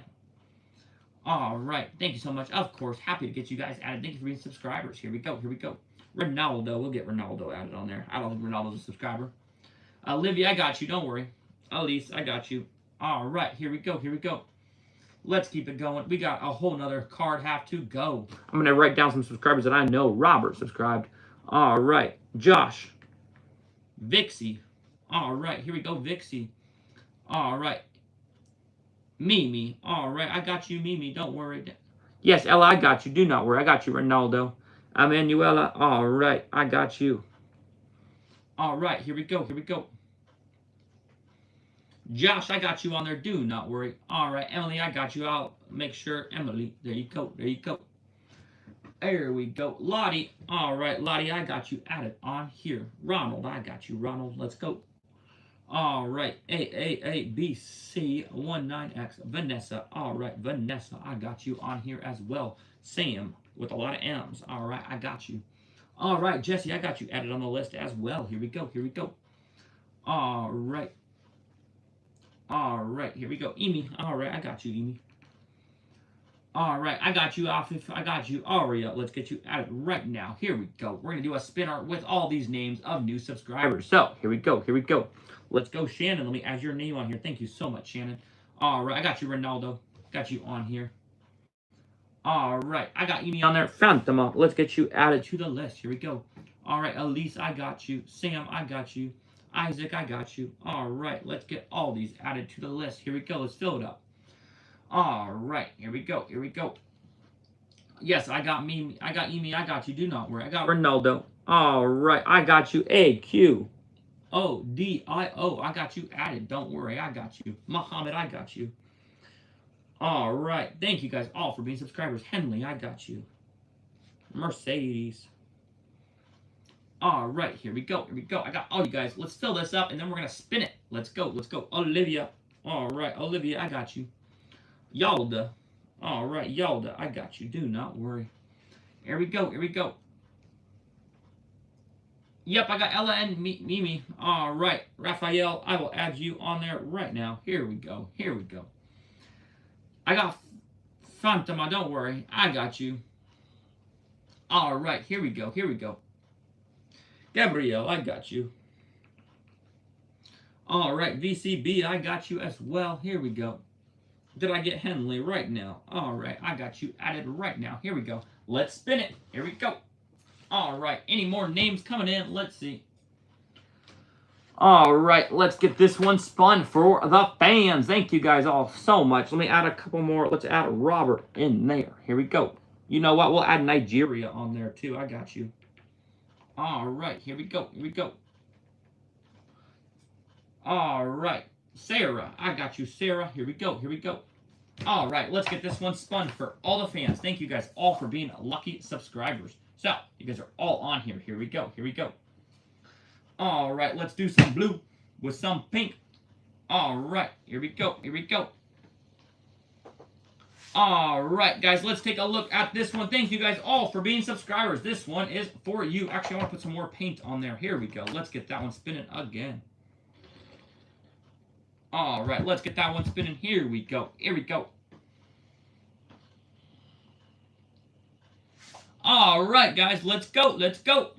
All right, thank you so much. Of course, happy to get you guys added. Thank you for being subscribers. Here we go. Here we go. Ronaldo. We'll get Ronaldo added on there. I don't think Ronaldo's a subscriber. Olivia, I got you. Don't worry. Elise, I got you. All right, here we go. Here we go. Let's keep it going. We got a whole nother card half to go. I'm going to write down some subscribers that I know. Robert subscribed. All right. Josh. Vixie. All right. Here we go, Vixie. All right. Mimi. All right. I got you, Mimi. Don't worry. Yes, Ella, I got you. Do not worry. I got you, Ronaldo. Emanuela. All right. I got you. All right. Here we go. Here we go. Josh, I got you on there. Do not worry. All right, Emily, I got you. I'll make sure. Emily, there you go. There you go. There we go. Lottie. All right, Lottie, I got you added on here. Ronald, I got you. Ronald, let's go. All right. AAABC19X. Vanessa. All right, Vanessa, I got you on here as well. Sam with a lot of M's. All right, I got you. All right, Jesse, I got you added on the list as well. Here we go. Here we go. All right. All right, here we go. Amy. All right, I got you, Amy. All right, I got you, Afif. I got you, Aria. Let's get you added right now. Here we go. We're going to do a spin art with all these names of new subscribers. So, here we go. Here we go. Let's go, Shannon. Let me add your name on here. Thank you so much, Shannon. All right, I got you, Ronaldo. Got you on here. All right, I got Amy on there. Phantoma. Let's get you added to the list. Here we go. All right, Elise, I got you. Sam, I got you. Isaac, I got you. All right, let's get all these added to the list. Here we go. Let's fill it up. All right, here we go. Here we go. Yes, I got me. I got Amy. I got you. Do not worry. I got Ronaldo. All right, I got you. AQODIO. I got you added. Don't worry. I got you. Muhammad, I got you. All right. Thank you guys all for being subscribers. Henley, I got you. Mercedes. All right, here we go. Here we go. I got all you guys. Let's fill this up, and then we're going to spin it. Let's go. Let's go. Olivia. All right, Olivia, I got you. Yalda. All right, Yalda, I got you. Do not worry. Here we go. Here we go. Yep, I got Ella and Mimi. All right, Raphael, I will add you on there right now. Here we go. Here we go. I got Phantoma. Don't worry. I got you. All right, here we go. Here we go. Gabrielle, I got you. All right, VCB, I got you as well. Here we go. Did I get Henley right now? All right, I got you added right now. Here we go. Let's spin it. Here we go. All right, any more names coming in? Let's see. All right, let's get this one spun for the fans. Thank you guys all so much. Let me add a couple more. Let's add Robert in there. Here we go. You know what? We'll add Nigeria on there too. I got you. All right, here we go. Here we go. All right. Sarah, I got you, Sarah. Here we go. Here we go. All right, let's get this one spun for all the fans. Thank you guys all for being lucky subscribers. So, you guys are all on here. Here we go. Here we go. All right, let's do some blue with some pink. All right, here we go. Here we go. All right, guys, let's take a look at this one. Thank you guys all for being subscribers. This one is for you. Actually, I want to put some more paint on there. Here we go. Let's get that one spinning again. All right, let's get that one spinning. Here we go. Here we go. All right, guys, let's go. Let's go.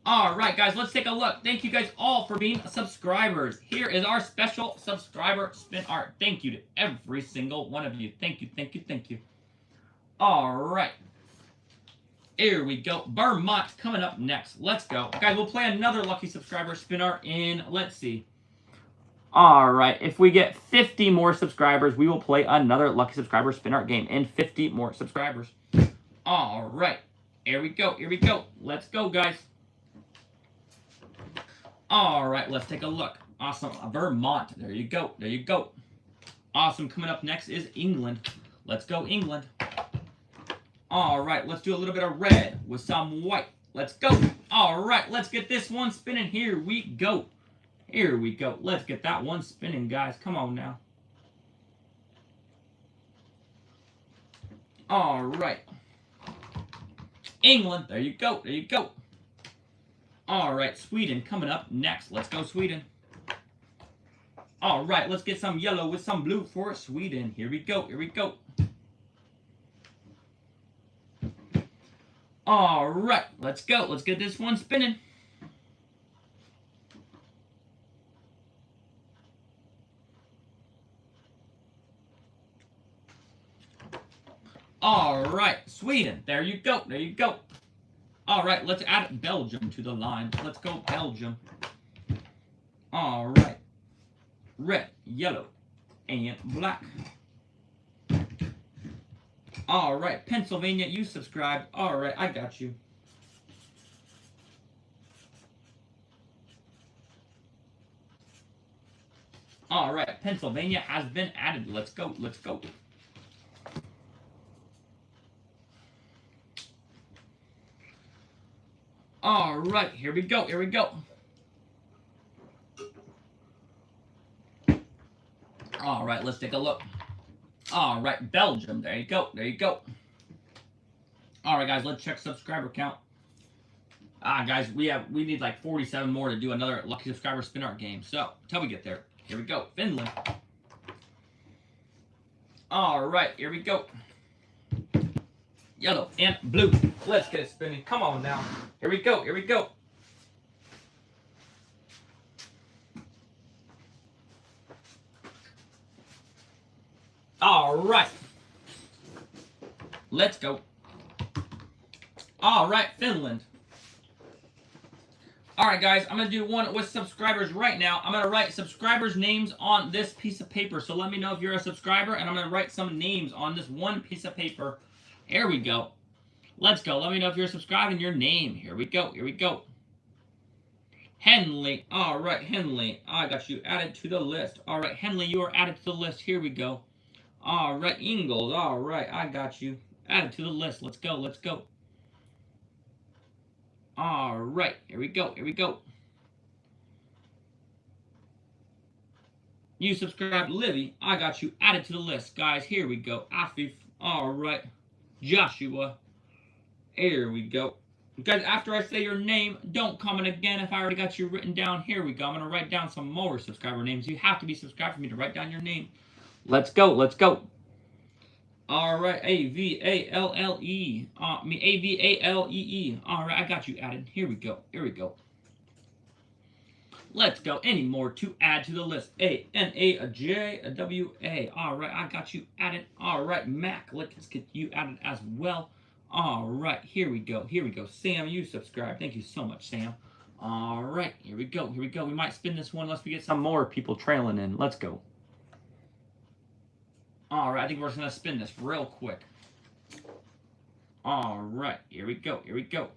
All right, guys, let's take a look. Thank you guys all for being subscribers. Here is our special subscriber spin art. Thank you to every single one of you. Thank you, thank you, thank you. All right. Here we go. Vermont coming up next. Let's go. Guys, we'll play another lucky subscriber spin art in, let's see. All right. If we get 50 more subscribers, we will play another lucky subscriber spin art game in 50 more subscribers. All right. Here we go. Here we go. Let's go, guys. All right. Let's take a look. Awesome. Vermont. There you go. There you go. Awesome. Coming up next is England. Let's go, England. All right, let's do a little bit of red with some white. Let's go. All right, let's get this one spinning. Here we go. Here we go. Let's get that one spinning, guys. Come on now. All right. England. There you go. There you go. All right, Sweden coming up next. Let's go, Sweden. All right, let's get some yellow with some blue for Sweden. Here we go. Here we go. All right, let's go. Let's get this one spinning. All right, Sweden. There you go. There you go. All right, let's add Belgium to the line. Let's go, Belgium. All right. Red, yellow, and black. All right, Pennsylvania, you subscribed. All right, I got you. All right, Pennsylvania has been added. Let's go. Let's go. All right, here we go. Here we go. All right, let's take a look. All right, Belgium. There you go. There you go. All right, guys, let's check subscriber count. Guys, we need like 47 more to do another lucky subscriber spin art game. So, until we get there, here we go. Finland. All right, here we go. Yellow and blue. Let's get it spinning. Come on now. Here we go. Here we go. All right. Let's go. All right, Finland. All right, guys, I'm going to do one with subscribers right now. I'm going to write subscribers' names on this piece of paper. So let me know if you're a subscriber, and I'm going to write some names on this one piece of paper. Here we go. Let's go. Let me know if you're subscribed and your name. Here we go. Here we go. Henley. All right, Henley. I got you added to the list. All right, Henley, you are added to the list. Here we go. All right, Ingalls. All right, I got you added to the list. Let's go. Let's go. All right, here we go. Here we go. You subscribed, Livy. I got you added to the list, guys. Here we go. Afif. All right. Joshua. Here we go. Guys, after I say your name, don't comment again if I already got you written down. Here we go. I'm going to write down some more subscriber names. You have to be subscribed for me to write down your name. Let's go. Let's go. All right. A-V-A-L-L-E. A-V-A-L-E-E. All right. I got you added. Here we go. Here we go. Let's go. Any more to add to the list? A-N-A-J-W-A. All right. I got you added. All right. Mac. Let's get you added as well. All right. Here we go. Here we go. Sam, you subscribed. Thank you so much, Sam. All right. Here we go. Here we go. We might spin this one unless we get some more people trailing in. Let's go. All right. I think we're just going to spin this real quick. All right. Here we go. Here we go.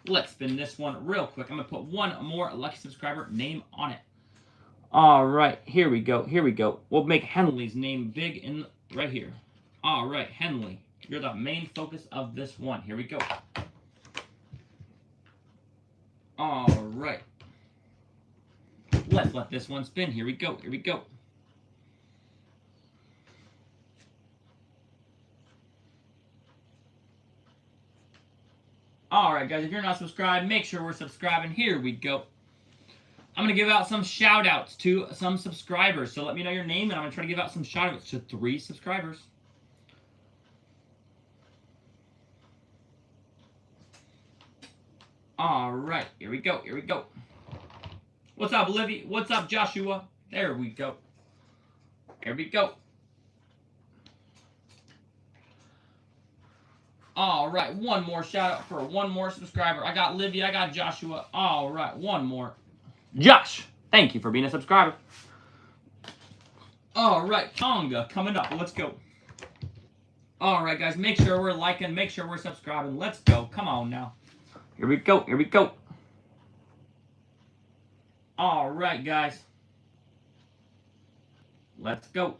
Let's spin this one real quick. I'm going to put one more lucky subscriber name on it. All right. Here we go. Here we go. We'll make Henley's name big in right here. All right. Henley. You're the main focus of this one. Here we go. All right. Let's let this one spin. Here we go. Here we go. All right, guys. If you're not subscribed, make sure we're subscribing. Here we go. I'm going to give out some shout-outs to some subscribers. So let me know your name, and I'm going to try to give out some shout-outs to 3 subscribers. All right, here we go, here we go. What's up, Livy? What's up, Joshua? There we go. Here we go. All right, one more shout out for one more subscriber. I got Livy, I got Joshua. All right, one more. Josh, thank you for being a subscriber. All right, Tonga coming up. Let's go. All right, guys, make sure we're liking, make sure we're subscribing. Let's go. Come on now. Here we go. Here we go. All right, guys. Let's go.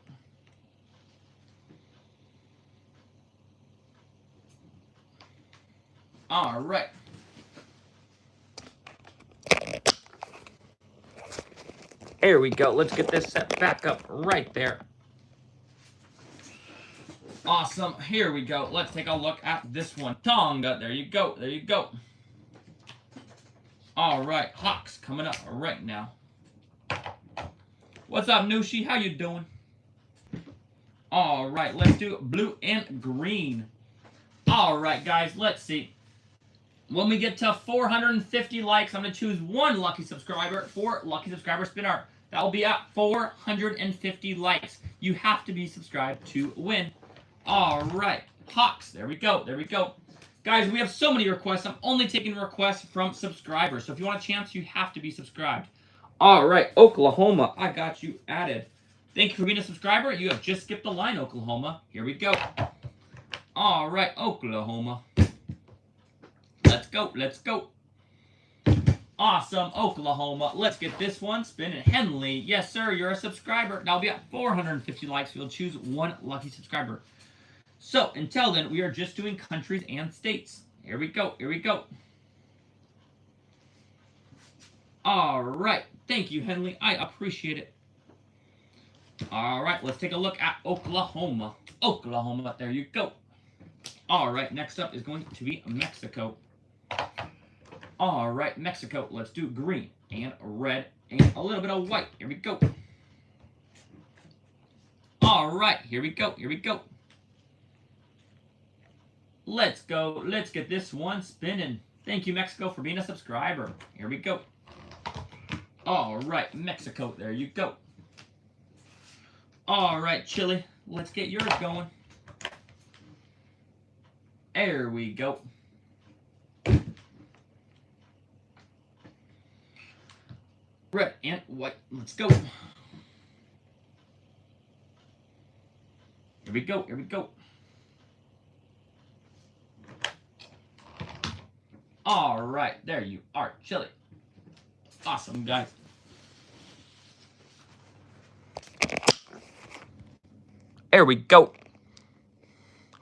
All right. Here we go. Let's get this set back up right there. Awesome. Here we go. Let's take a look at this one. Tonga. There you go. There you go. All right, Hawks coming up right now. What's up, Nushi? How you doing? All right, let's do blue and green. All right, guys, let's see. When we get to 450 likes, I'm going to choose one lucky subscriber for Lucky Subscriber Spin Art. That will be at 450 likes. You have to be subscribed to win. All right, Hawks. There we go. There we go. Guys, we have so many requests. I'm only taking requests from subscribers. So if you want a chance, you have to be subscribed. All right, Oklahoma, I got you added. Thank you for being a subscriber. You have just skipped the line, Oklahoma. Here we go. All right, Oklahoma. Let's go. Let's go. Awesome, Oklahoma. Let's get this one spinning. Henley, yes, sir, you're a subscriber. That'll be at 450 likes. We'll choose one lucky subscriber. So, until then, we are just doing countries and states. Here we go. Here we go. All right. Thank you, Henley. I appreciate it. All right, let's take a look at Oklahoma. Oklahoma, there you go. All right, next up is going to be Mexico. All right, Mexico. Let's do green and red and a little bit of white. Here we go. All right, here we go. Here we go. Let's go. Let's get this one spinning. Thank you, Mexico, for being a subscriber. Here we go. All right, Mexico. There you go. All right, Chile. Let's get yours going. There we go. Red and white. Let's go. Here we go. Here we go. All right, there you are, Chile. Awesome, guys. There we go.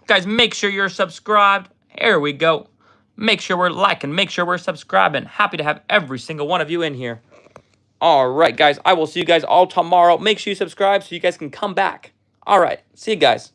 Guys, make sure you're subscribed. There we go. Make sure we're liking. Make sure we're subscribing. Happy to have every single one of you in here. All right, guys. I will see you guys all tomorrow. Make sure you subscribe so you guys can come back. All right. See you guys.